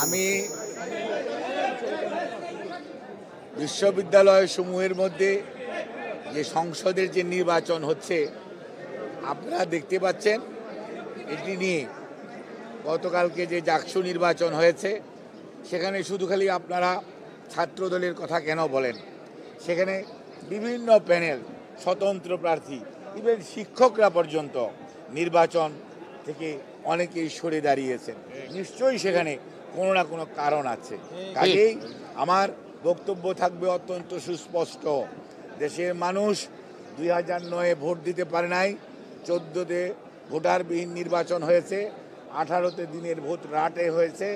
আমি বিশ্ববিদ্যালয় সমূহের মধ্যে যে সংসদের যে নির্বাচন হচ্ছে আপনারা দেখতে পাচ্ছেন, এটি নিয়ে গতকালকে যে জাকসু নির্বাচন হয়েছে সেখানে শুধু খালি আপনারা ছাত্রদলের কথা কেন বলেন, সেখানে বিভিন্ন প্যানেল, স্বতন্ত্র প্রার্থী, ইভেন শিক্ষকরা পর্যন্ত নির্বাচন থেকে অনেকেই সরে দাঁড়িয়েছেন। নিশ্চয়ই সেখানে কোনো না কোনো কারণ আছে। কাজেই আমার বক্তব্য থাকবে অত্যন্ত সুস্পষ্ট। দেশের মানুষ 2009-এ ভোট দিতে পারে নাই, 14-তে ভোটারবিহীন নির্বাচন হয়েছে, 18-তে দিনের ভোট রাটে হয়েছে,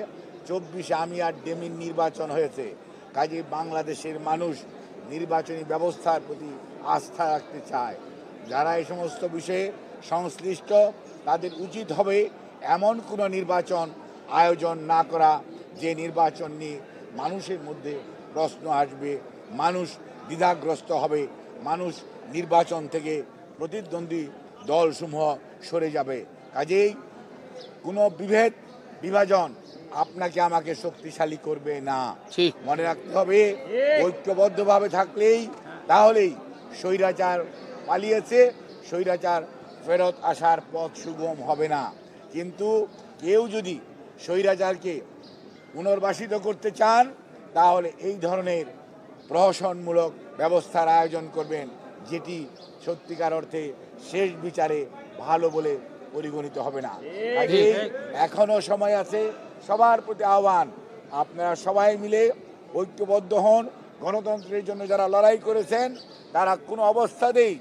24-এ আমি আর ডেমির নির্বাচন হয়েছে। কাজে বাংলাদেশের মানুষ নির্বাচনী ব্যবস্থার প্রতি আস্থা রাখতে চায়। যারা এই সমস্ত বিষয়ে সংশ্লিষ্ট তাদের উচিত হবে এমন কোনো নির্বাচন আয়োজন না করা যে নির্বাচন নিয়ে মানুষের মধ্যে প্রশ্ন আসবে, মানুষ দ্বিধাগ্রস্ত হবে, মানুষ নির্বাচন থেকে প্রতিদ্বন্দ্বী দলসমূহ সরে যাবে। কাজেই কোনো বিভাজন আপনাকে আমাকে শক্তিশালী করবে না। মনে রাখতে হবে, ঐক্যবদ্ধভাবে থাকলেই তাহলেই স্বৈরাচার পালিয়েছে, স্বৈরাচার ফেরত আসার পথ সুগম হবে না। কিন্তু কেউ যদি স্বৈরাচারকে পুনর্বাসিত করতে চান তাহলে এই ধরনের প্রহসনমূলক ব্যবস্থার আয়োজন করবেন, যেটি সত্যিকার অর্থে শেষ বিচারে ভালো বলে পরিগণিত হবে না। কাজেই এখনো সময় আছে। সবার প্রতি আহ্বান, আপনারা সবাই মিলে ঐক্যবদ্ধ হন। গণতন্ত্রের জন্য যারা লড়াই করেছেন তারা কোনো অবস্থাতেই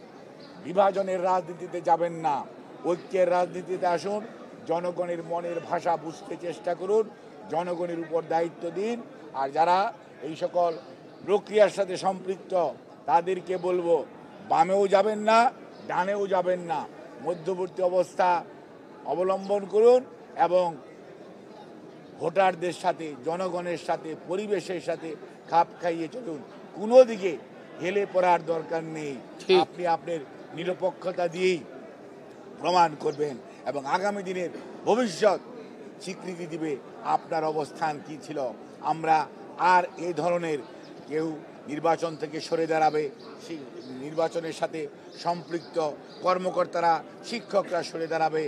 বিভাজনের রাজনীতিতে যাবেন না, ঐক্যের রাজনীতিতে আসুন। জনগণের মনের ভাষা বুঝতে চেষ্টা করুন, জনগণের উপর দায়িত্ব দিন। আর যারা এই সকল প্রক্রিয়ার সাথে সম্পৃক্ত তাদেরকে বলবো, বামেও যাবেন না, ডানেও যাবেন না, মধ্যবর্তী অবস্থা অবলম্বন করুন এবং ভোটারদের সাথে, জনগণের সাথে, পরিবেশের সাথে খাপ খাইয়ে চলুন। কোনো দিকে হেলে পড়ার দরকার নেই। আপনি আপনার নিরপেক্ষতা দিয়েই প্রমাণ করবেন এবং আগামী দিনের ভবিষ্যৎ স্বীকৃতি দিবে আপনার অবস্থান কি ছিল। আমরা আর এই ধরনের কেউ নির্বাচন থেকে সরে দাঁড়াবে, নির্বাচনের সাথে সম্পৃক্ত কর্মকর্তারা, শিক্ষকরা সরে দাঁড়াবে।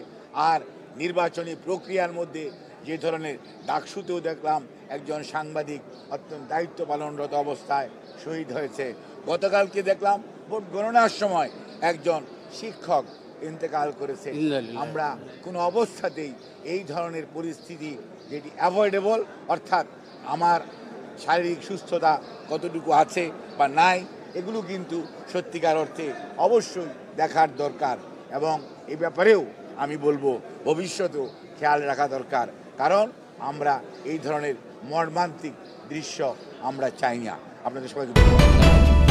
আর নির্বাচনী প্রক্রিয়ার মধ্যে যে ধরনের ডাকসুতেও দেখলাম একজন সাংবাদিক অত্যন্ত দায়িত্ব পালনরত অবস্থায় শহীদ হয়েছে, গতকালকে দেখলাম ভোট গণনার সময় একজন শিক্ষক ইন্তেকাল করেছে। আমরা কোনো অবস্থাতেই এই ধরনের পরিস্থিতি যেটি অ্যাভয়েডেবল, অর্থাৎ আমার শারীরিক সুস্থতা কতটুকু আছে বা নাই, এগুলো কিন্তু সত্যিকার অর্থে অবশ্যই দেখার দরকার এবং এই ব্যাপারেও আমি বলবো ভবিষ্যতেও খেয়াল রাখা দরকার। কারণ আমরা এই ধরনের মর্মান্তিক দৃশ্য আমরা চাই না। আপনাদের সবাইকে ধন্যবাদ।